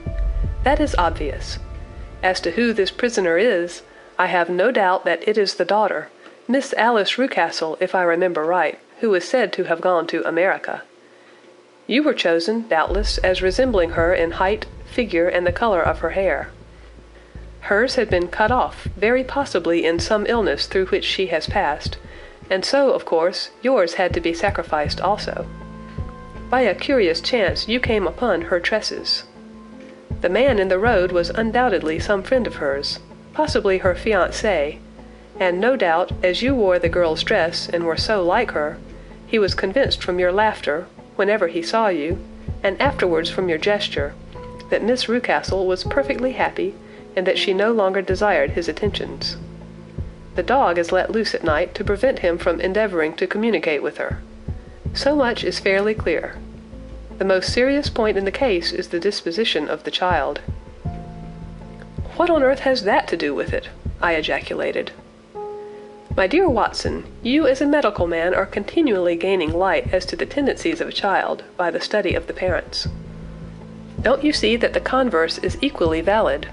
That is obvious. As to who this prisoner is, I have no doubt that it is the daughter, Miss Alice Rucastle, if I remember right, who is said to have gone to America. You were chosen, doubtless, as resembling her in height, figure, and the color of her hair. Hers had been cut off, very possibly in some illness through which she has passed, and so, of course, yours had to be sacrificed also. By a curious chance you came upon her tresses. The man in the road was undoubtedly some friend of hers, possibly her fiancé, and no doubt, as you wore the girl's dress and were so like her, he was convinced from your laughter, whenever he saw you, and afterwards from your gesture, that Miss Rucastle was perfectly happy, and that she no longer desired his attentions. The dog is let loose at night to prevent him from endeavoring to communicate with her. So much is fairly clear. The most serious point in the case is the disposition of the child." "What on earth has that to do with it?" I ejaculated. "My dear Watson, you as a medical man are continually gaining light as to the tendencies of a child by the study of the parents. Don't you see that the converse is equally valid?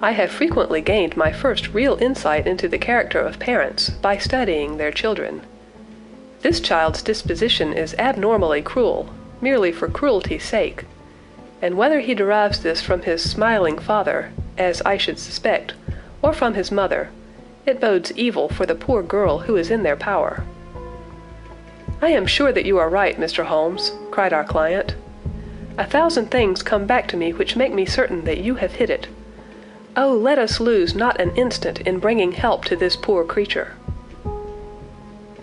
I have frequently gained my first real insight into the character of parents by studying their children. This child's disposition is abnormally cruel, merely for cruelty's sake, and whether he derives this from his smiling father, as I should suspect, or from his mother, it bodes evil for the poor girl who is in their power." "I am sure that you are right, Mr. Holmes," cried our client. "1,000 things come back to me which make me certain that you have hit it. Oh, let us lose not an instant in bringing help to this poor creature.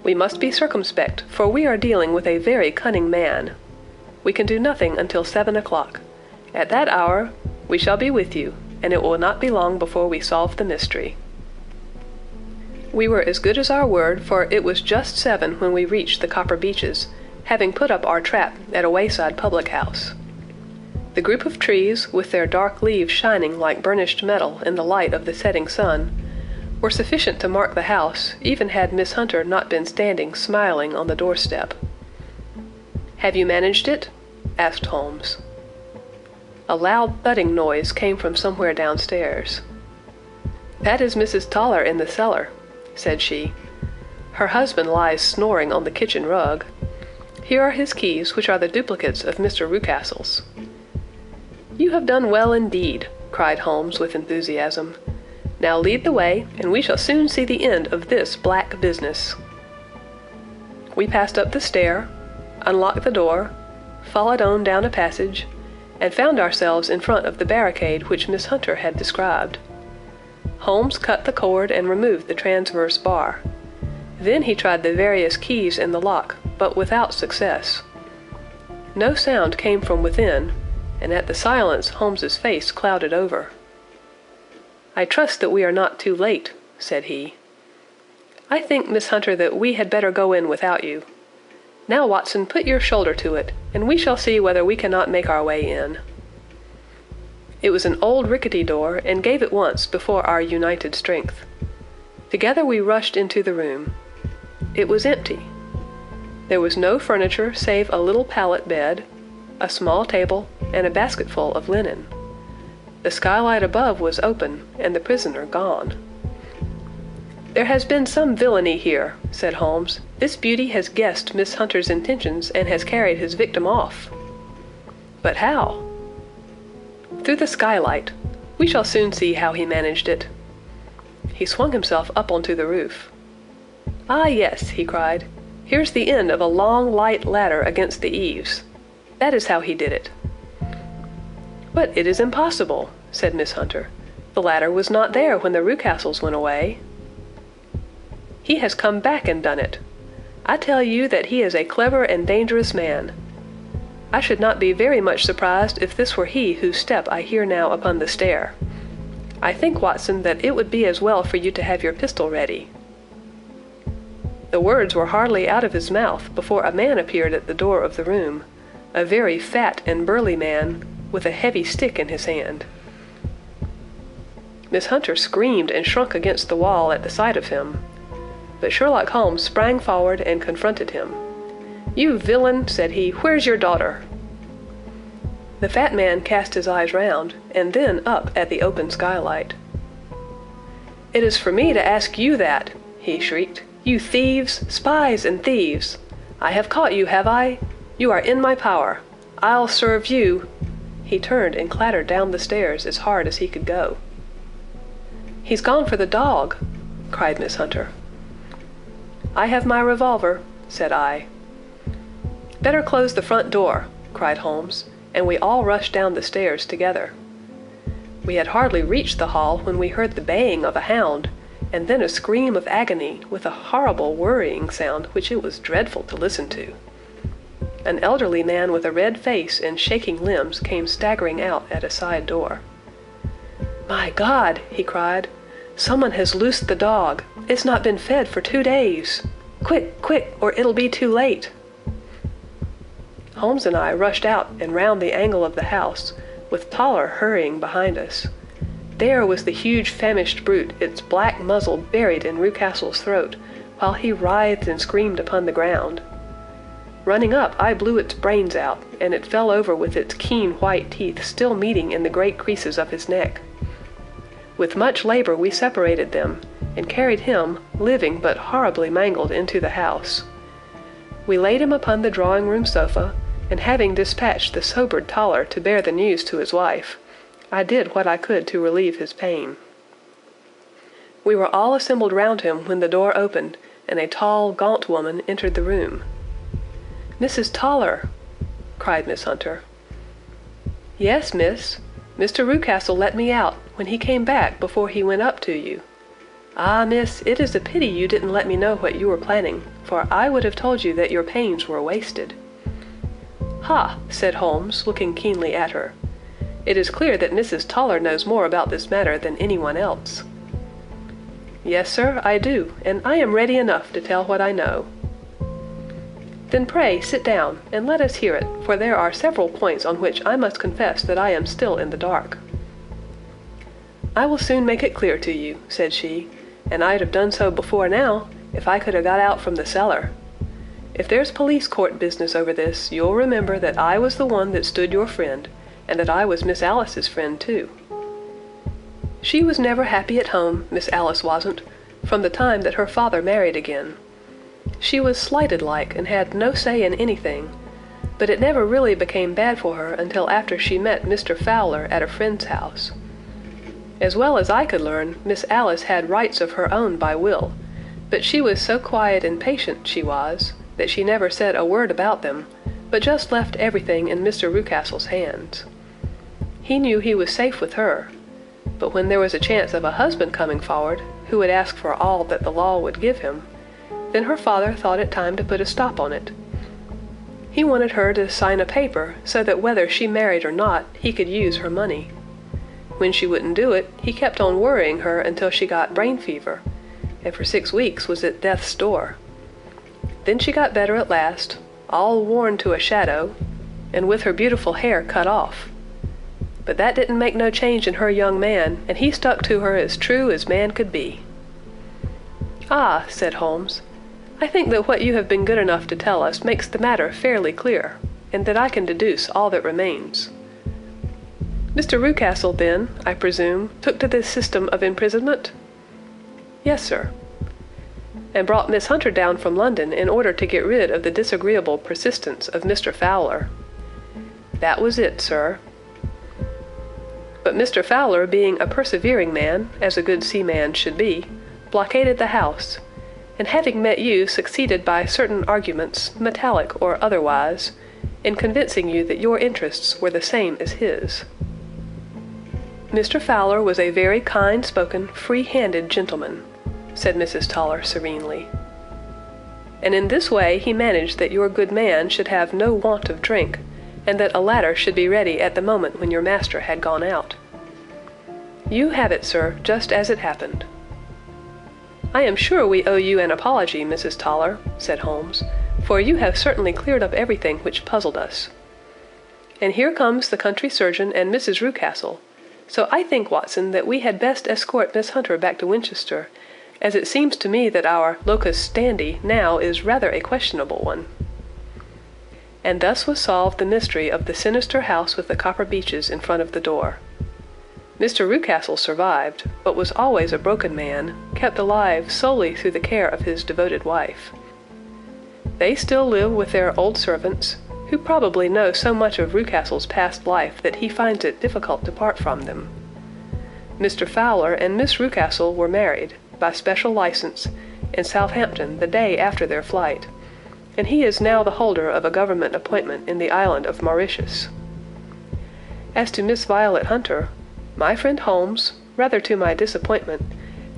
We must be circumspect, for we are dealing with a very cunning man. We can do nothing until 7 o'clock. At that hour we shall be with you, and it will not be long before we solve the mystery." We were as good as our word, for it was just 7 when we reached the Copper Beeches, having put up our trap at a wayside public house. The group of trees, with their dark leaves shining like burnished metal in the light of the setting sun, were sufficient to mark the house, even had Miss Hunter not been standing smiling on the doorstep. "Have you managed it?" asked Holmes. A loud thudding noise came from somewhere downstairs. "That is Mrs. Toller in the cellar," said she. "Her husband lies snoring on the kitchen rug. Here are his keys, which are the duplicates of Mr. Rucastle's." "You have done well indeed," cried Holmes with enthusiasm. "Now lead the way, and we shall soon see the end of this black business." We passed up the stair, unlocked the door, followed on down a passage, and found ourselves in front of the barricade which Miss Hunter had described. Holmes cut the cord and removed the transverse bar. Then he tried the various keys in the lock, but without success. No sound came from within, and at the silence Holmes's face clouded over. "I trust that we are not too late," said he. "I think, Miss Hunter, that we had better go in without you. Now, Watson, put your shoulder to it, and we shall see whether we cannot make our way in." It was an old rickety door, and gave at once before our united strength. Together we rushed into the room. It was empty. There was no furniture save a little pallet bed, a small table, and a basketful of linen. The skylight above was open, and the prisoner gone. "There has been some villainy here," said Holmes. "This beauty has guessed Miss Hunter's intentions and has carried his victim off." "But how?" "Through the skylight. We shall soon see how he managed it." He swung himself up onto the roof. "Ah, yes," he cried. "Here's the end of a long, light ladder against the eaves. That is how he did it." "But it is impossible," said Miss Hunter. "The ladder was not there when the Rucastles went away." "He has come back and done it. I tell you that he is a clever and dangerous man. I should not be very much surprised if this were he whose step I hear now upon the stair. I think, Watson, that it would be as well for you to have your pistol ready." The words were hardly out of his mouth before a man appeared at the door of the room, a very fat and burly man, with a heavy stick in his hand. Miss Hunter screamed and shrunk against the wall at the sight of him. But Sherlock Holmes sprang forward and confronted him. "You villain," said he, "where's your daughter?" The fat man cast his eyes round, and then up at the open skylight. "It is for me to ask you that," he shrieked. "You thieves, spies and thieves! I have caught you, have I? You are in my power. I'll serve you." He turned and clattered down the stairs as hard as he could go. "He's gone for the dog," cried Miss Hunter. "I have my revolver," said I. "Better close the front door," cried Holmes, and we all rushed down the stairs together. We had hardly reached the hall when we heard the baying of a hound, and then a scream of agony with a horrible worrying sound which it was dreadful to listen to. An elderly man with a red face and shaking limbs came staggering out at a side door. "My God!" he cried. "Someone has loosed the dog. It's not been fed for 2 days. Quick, quick, or it'll be too late." Holmes and I rushed out and round the angle of the house, with Toller hurrying behind us. There was the huge famished brute, its black muzzle buried in Rucastle's throat, while he writhed and screamed upon the ground. Running up, I blew its brains out, and it fell over with its keen white teeth still meeting in the great creases of his neck. With much labor we separated them, and carried him, living but horribly mangled, into the house. We laid him upon the drawing-room sofa, and having dispatched the sobered Toller to bear the news to his wife, I did what I could to relieve his pain. We were all assembled round him when the door opened, and a tall, gaunt woman entered the room. Mrs. Toller!" cried Miss Hunter. "Yes, miss. Mr. Rucastle let me out when he came back before he went up to you. Ah, miss, it is a pity you didn't let me know what you were planning, for I would have told you that your pains were wasted." "Ha!" said Holmes, looking keenly at her. "It is clear that Mrs. Toller knows more about this matter than anyone else." "Yes, sir, I do, and I am ready enough to tell what I know." "Then pray sit down, and let us hear it, for there are several points on which I must confess that I am still in the dark." "I will soon make it clear to you," said she, "and I'd have done so before now, if I could have got out from the cellar. If there's police court business over this, you'll remember that I was the one that stood your friend, and that I was Miss Alice's friend too. She was never happy at home, Miss Alice wasn't, from the time that her father married again. She was slighted like, and had no say in anything, but it never really became bad for her until after she met Mr. Fowler at a friend's house. As well as I could learn, Miss Alice had rights of her own by will, but she was so quiet and patient, she was, that she never said a word about them, but just left everything in Mr. Rucastle's hands. He knew he was safe with her, but when there was a chance of a husband coming forward, who would ask for all that the law would give him, then her father thought it time to put a stop on it. He wanted her to sign a paper so that whether she married or not, he could use her money. When she wouldn't do it, he kept on worrying her until she got brain fever, and for 6 weeks was at death's door. Then she got better at last, all worn to a shadow, and with her beautiful hair cut off. But that didn't make no change in her young man, and he stuck to her as true as man could be." "Ah," said Holmes, "I think that what you have been good enough to tell us makes the matter fairly clear, and that I can deduce all that remains. Mr. Rucastle, then, I presume, took to this system of imprisonment?" "Yes, sir." "And brought Miss Hunter down from London in order to get rid of the disagreeable persistence of Mr. Fowler?" "That was it, sir." "But Mr. Fowler, being a persevering man, as a good seaman should be, blockaded the house, and having met you succeeded by certain arguments, metallic or otherwise, in convincing you that your interests were the same as his." "Mr. Fowler was a very kind-spoken, free-handed gentleman," said Mrs. Toller serenely. "And in this way he managed that your good man should have no want of drink, and that a ladder should be ready at the moment when your master had gone out. You have it, sir, just as it happened." "I am sure we owe you an apology, Mrs. Toller," said Holmes, "for you have certainly cleared up everything which puzzled us. And here comes the country surgeon and Mrs. Rucastle, so I think, Watson, that we had best escort Miss Hunter back to Winchester, as it seems to me that our locus standi now is rather a questionable one." And thus was solved the mystery of the sinister house with the copper beeches in front of the door. Mr. Rucastle survived, but was always a broken man, kept alive solely through the care of his devoted wife. They still live with their old servants, who probably know so much of Rucastle's past life that he finds it difficult to part from them. Mr. Fowler and Miss Rucastle were married, by special license, in Southampton the day after their flight, and he is now the holder of a government appointment in the island of Mauritius. As to Miss Violet Hunter, my friend Holmes, rather to my disappointment,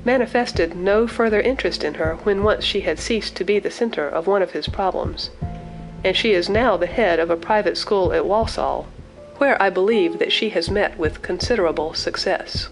manifested no further interest in her when once she had ceased to be the center of one of his problems, and she is now the head of a private school at Walsall, where I believe that she has met with considerable success.